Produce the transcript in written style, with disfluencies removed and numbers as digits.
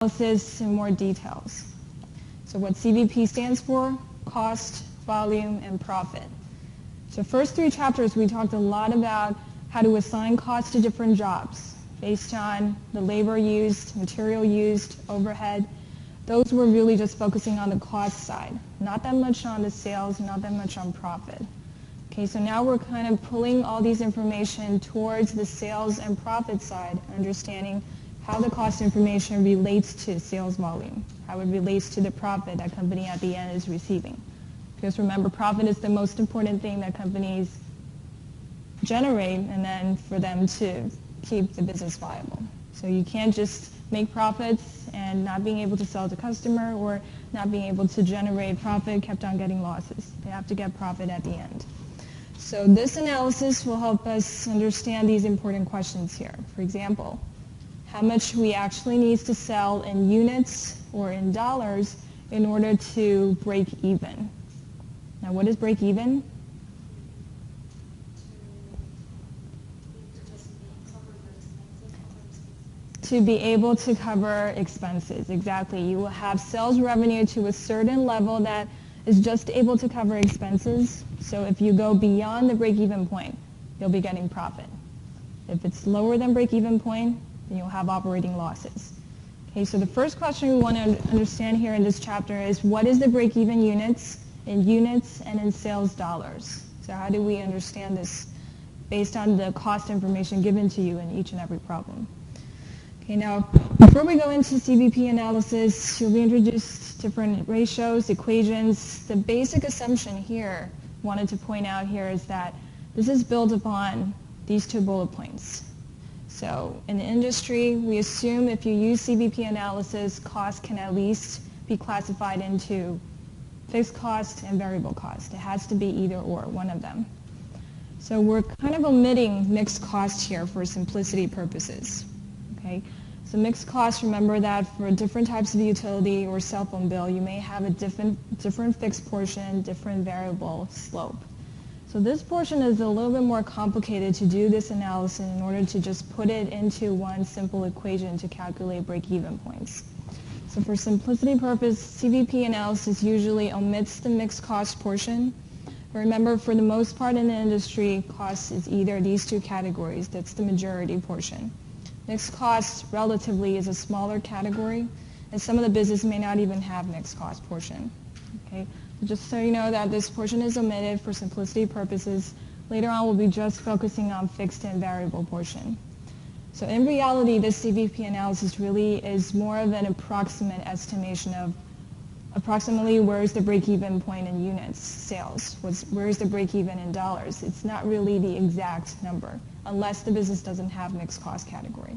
analysis in more details. So what CVP stands for: cost, volume, and profit. So first 3 chapters we talked a lot about how to assign costs to different jobs based on the labor used, material used, overhead. Those were really just focusing on the cost side, not that much on the sales, not that much on profit. Okay, so now we're kind of pulling all these information towards the sales and profit side, understanding how the cost information relates to sales volume, how it relates to the profit that company at the end is receiving. Because remember, profit is the most important thing that companies generate, and then for them to keep the business viable. So you can't just make profits and not being able to sell to customer, or not being able to generate profit, kept on getting losses. They have to get profit at the end. So this analysis will help us understand these important questions here. For example, how much we actually need to sell in units or in dollars in order to break even. Now, what is break even? To be able to cover expenses, exactly. You will have sales revenue to a certain level that is just able to cover expenses. So if you go beyond the break-even point, you'll be getting profit. If it's lower than break-even point, then you'll have operating losses. Okay, so the first question we want to understand here in this chapter is, what is the break-even units in units and in sales dollars? So how do we understand this based on the cost information given to you in each and every problem? Okay, now, before we go into CVP analysis, you'll be introduced to different ratios, equations. The basic assumption here, wanted to point out here, is that this is built upon these 2 bullet points. So in the industry, we assume if you use CVP analysis, cost can at least be classified into fixed cost and variable cost. It has to be either or, one of them. So we're kind of omitting mixed cost here for simplicity purposes. Okay? So mixed cost, remember that for different types of utility or cell phone bill, you may have a different fixed portion, different variable slope. So this portion is a little bit more complicated to do this analysis in order to just put it into one simple equation to calculate break-even points. So for simplicity purpose, CVP analysis usually omits the mixed cost portion. But remember, for the most part in the industry, cost is either these 2 categories. That's the majority portion. Mixed cost relatively is a smaller category, and some of the business may not even have mixed cost portion. Okay? Just so you know that this portion is omitted for simplicity purposes. Later on, we'll be just focusing on fixed and variable portion. So in reality, this CVP analysis really is more of an approximate estimation of approximately where is the break-even point in units, sales, where is the break-even in dollars. It's not really the exact number, unless the business doesn't have mixed cost category.